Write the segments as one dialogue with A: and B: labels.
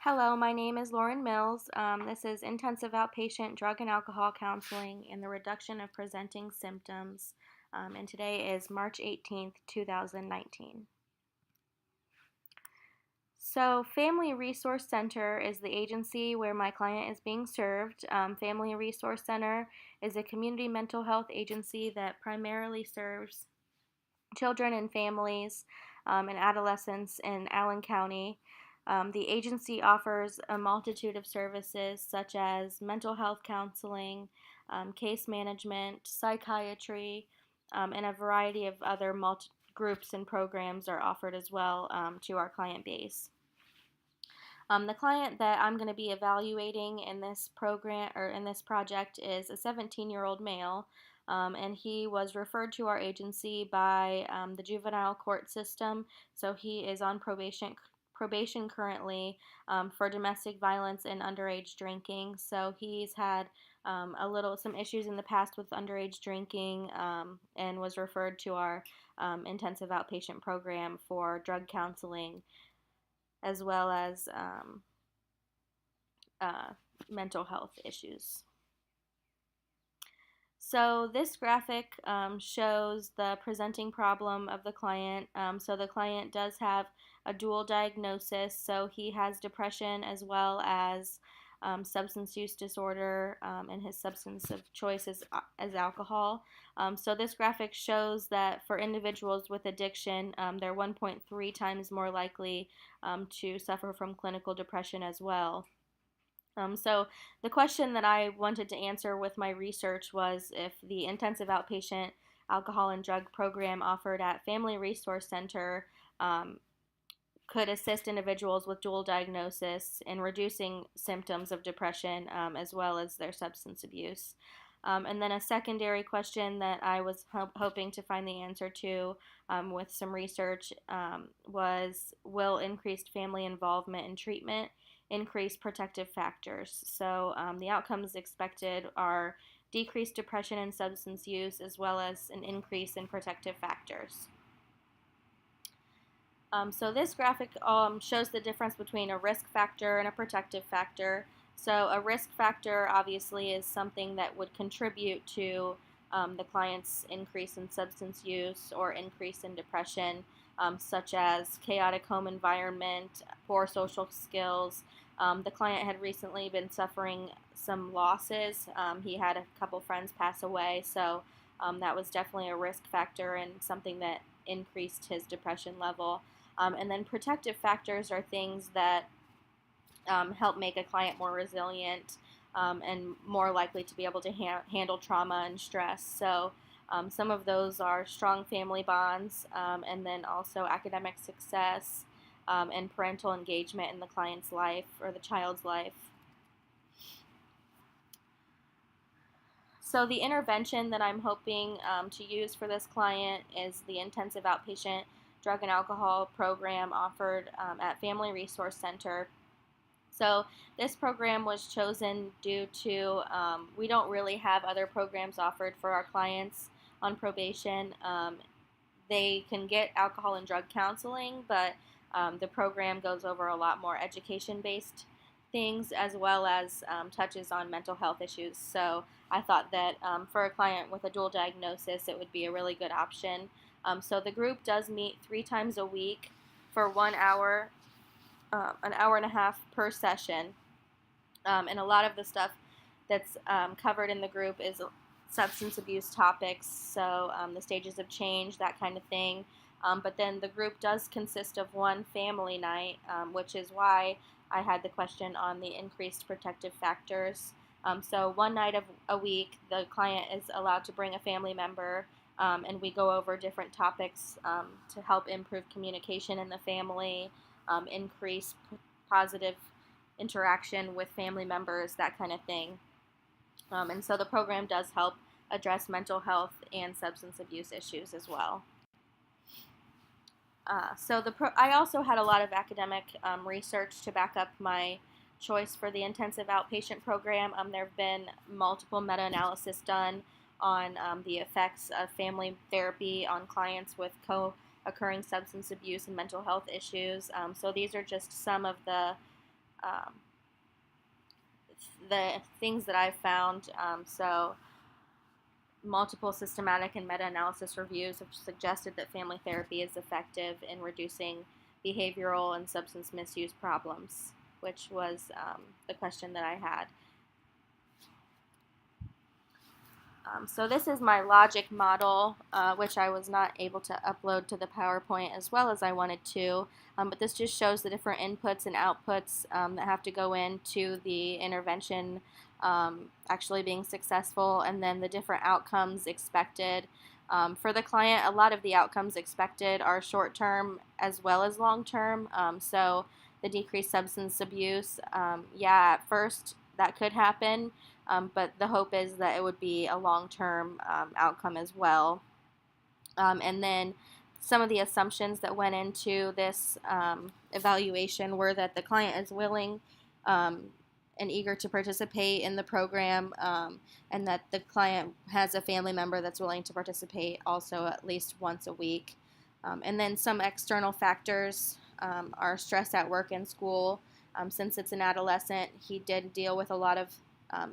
A: Hello, my name is Lauren Mills. This is Intensive Outpatient Drug and Alcohol Counseling and the Reduction of Presenting Symptoms. And today is March 18th, 2019. So, Family Resource Center is the agency where my client is being served. Family Resource Center is a community mental health agency that primarily serves children and families and adolescents in Allen County. The agency offers a multitude of services such as mental health counseling, case management, psychiatry, and a variety of other groups and programs are offered as well to our client base. The client that I'm going to be evaluating in this program or in this project is a 17-year-old male, and he was referred to our agency by the juvenile court system. So he is on probation currently for domestic violence and underage drinking. So he's had some issues in the past with underage drinking and was referred to our intensive outpatient program for drug counseling as well as uh, mental health issues. So this graphic shows the presenting problem of the client. So the client does have a dual diagnosis. So he has depression as well as substance use disorder, and his substance of choice is alcohol. So this graphic shows that for individuals with addiction, they're 1.3 times more likely to suffer from clinical depression as well. So the question that I wanted to answer with my research was if the intensive outpatient alcohol and drug program offered at Family Resource Center um, could assist individuals with dual diagnosis in reducing symptoms of depression as well as their substance abuse. And then a secondary question that I was hoping to find the answer to with some research was, will increased family involvement in treatment increase protective factors? So the outcomes expected are decreased depression and substance use as well as an increase in protective factors. So this graphic shows the difference between a risk factor and a protective factor. So a risk factor obviously is something that would contribute to the client's increase in substance use or increase in depression, such as chaotic home environment, poor social skills. The client had recently been suffering some losses. He had a couple friends pass away, so that was definitely a risk factor and something that increased his depression level. And then protective factors are things that help make a client more resilient and more likely to be able to handle trauma and stress. So some of those are strong family bonds and then also academic success and parental engagement in the client's life or the child's life. So the intervention that I'm hoping to use for this client is the intensive outpatient drug and alcohol program offered at Family Resource Center. So this program was chosen due to we don't really have other programs offered for our clients on probation. They can get alcohol and drug counseling, but the program goes over a lot more education-based things as well as touches on mental health issues. So I thought that for a client with a dual diagnosis, it would be a really good option. So the group does meet 3 times a week for 1 hour, an hour and a half per session. And a lot of the stuff that's covered in the group is substance abuse topics, so the stages of change, that kind of thing. But then the group does consist of one family night, which is why I had the question on the increased protective factors. So one night of a week, the client is allowed to bring a family member, and we go over different topics to help improve communication in the family, increase positive interaction with family members, that kind of thing. And so the program does help address mental health and substance abuse issues as well. I also had a lot of academic research to back up my choice for the intensive outpatient program. There have been multiple meta-analysis done on the effects of family therapy on clients with co-occurring substance abuse and mental health issues. So these are just some of the um, the things that I've found. So multiple systematic and meta-analysis reviews have suggested that family therapy is effective in reducing behavioral and substance misuse problems, which was the question that I had. So this is my logic model, which I was not able to upload to the PowerPoint as well as I wanted to, but this just shows the different inputs and outputs that have to go into the intervention actually being successful, and then the different outcomes expected. For the client, a lot of the outcomes expected are short-term as well as long-term. So the decreased substance abuse, yeah, at first that could happen. But the hope is that it would be a long-term outcome as well. And then some of the assumptions that went into this evaluation were that the client is willing and eager to participate in the program, and that the client has a family member that's willing to participate also at least once a week. And then some external factors are stress at work and school. Since it's an adolescent, he did deal with a lot of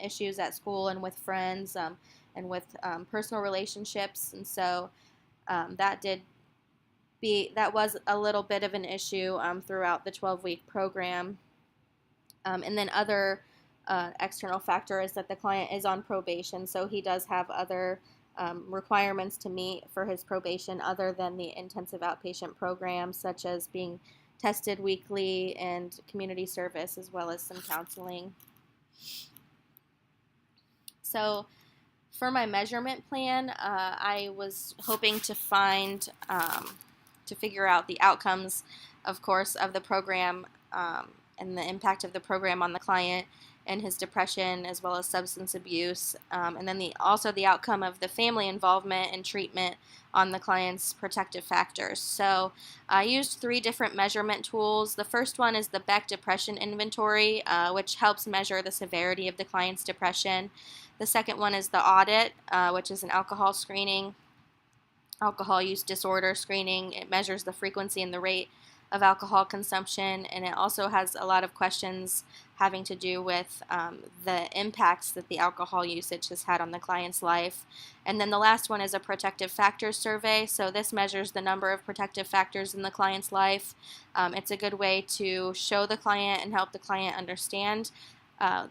A: issues at school and with friends and with personal relationships, and so that was a little bit of an issue throughout the 12-week program. And then other external factor is that the client is on probation, so he does have other requirements to meet for his probation other than the intensive outpatient program, such as being tested weekly and community service as well as some counseling. So for my measurement plan, I was hoping to figure out the outcomes, of course, of the program and the impact of the program on the client and his depression as well as substance abuse, and then also the outcome of the family involvement and treatment on the client's protective factors. So I used 3 different measurement tools. The first one is the Beck Depression Inventory, which helps measure the severity of the client's depression. The second one is the audit, which is an alcohol screening, alcohol use disorder screening. It measures the frequency and the rate of alcohol consumption, and it also has a lot of questions having to do with the impacts that the alcohol usage has had on the client's life. And then the last one is a protective factors survey. So this measures the number of protective factors in the client's life. It's a good way to show the client and help the client understand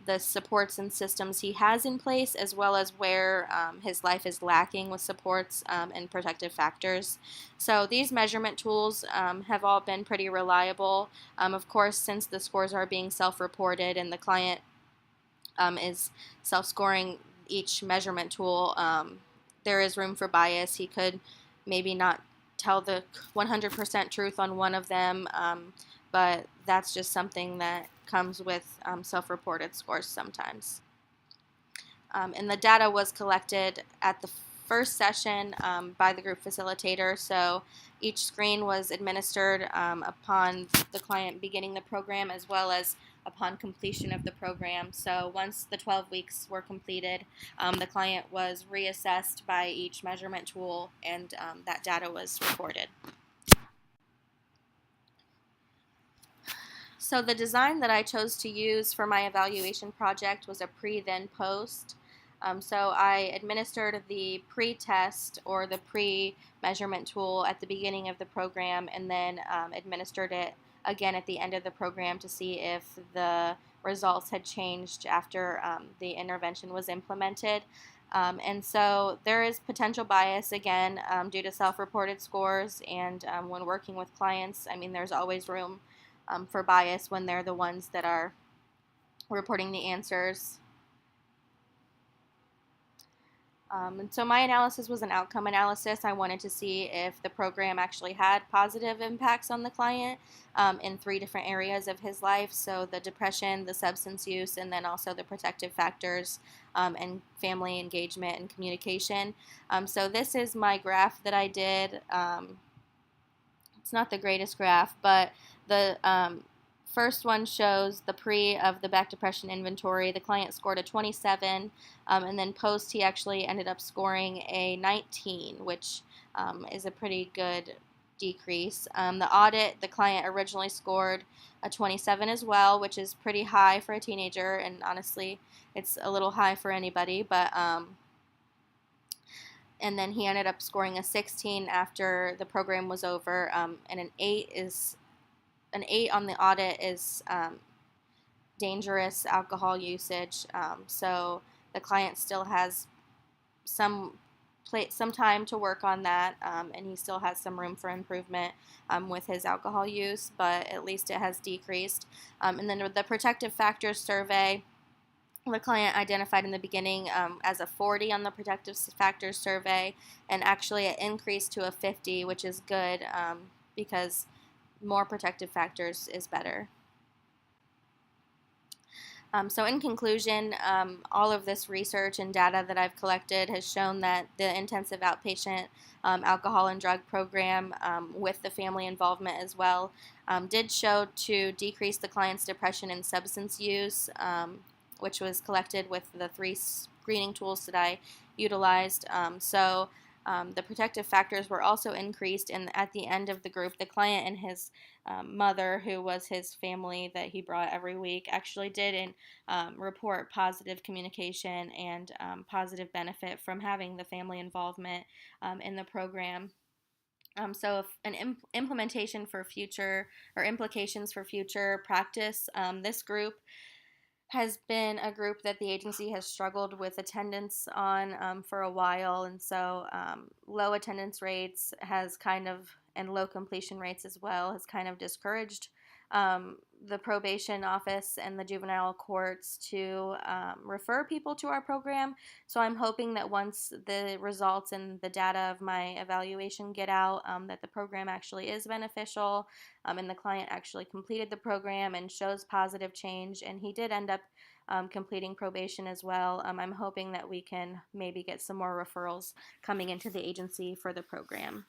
A: the supports and systems he has in place, as well as where his life is lacking with supports and protective factors. So these measurement tools have all been pretty reliable. Of course, since the scores are being self-reported and the client is self-scoring each measurement tool, there is room for bias. He could maybe not tell the 100% truth on one of them, but that's just something that comes with self-reported scores sometimes. And the data was collected at the first session by the group facilitator, so each screen was administered upon the client beginning the program as well as upon completion of the program. So once the 12 weeks were completed, the client was reassessed by each measurement tool, and that data was recorded. So the design that I chose to use for my evaluation project was a pre, then, post. So I administered the pre-test or the pre-measurement tool at the beginning of the program, and then administered it again at the end of the program to see if the results had changed after the intervention was implemented. And so there is potential bias again due to self-reported scores, and when working with clients, I mean, there's always room for bias when they're the ones that are reporting the answers. And so my analysis was an outcome analysis. I wanted to see if the program actually had positive impacts on the client in 3 different areas of his life. So the depression, the substance use, and then also the protective factors and family engagement and communication. So this is my graph that I did. It's not the greatest graph, but the first one shows the pre of the Beck Depression Inventory. The client scored a 27, and then post he actually ended up scoring a 19, which is a pretty good decrease. The audit, the client originally scored a 27 as well, which is pretty high for a teenager, and honestly, it's a little high for anybody, but and then he ended up scoring a 16 after the program was over, and an 8 on the audit is dangerous alcohol usage. So the client still has some some time to work on that, and he still has some room for improvement with his alcohol use, but at least it has decreased. And then the protective factors survey, the client identified in the beginning as a 40 on the protective factors survey, and actually it increased to a 50, which is good because more protective factors is better. So in conclusion, all of this research and data that I've collected has shown that the intensive outpatient alcohol and drug program with the family involvement as well did show to decrease the client's depression and substance use, which was collected with the 3 screening tools that I utilized. The protective factors were also increased, and at the end of the group, the client and his mother, who was his family that he brought every week, actually did report positive communication and positive benefit from having the family involvement in the program. So, if an implementation for future or implications for future practice, this group has been a group that the agency has struggled with attendance on for a while, and so low attendance rates has and low completion rates as well, has kind of discouraged the probation office and the juvenile courts to refer people to our program. So I'm hoping that once the results and the data of my evaluation get out, that the program actually is beneficial, and the client actually completed the program and shows positive change, and he did end up completing probation as well. I'm hoping that we can maybe get some more referrals coming into the agency for the program.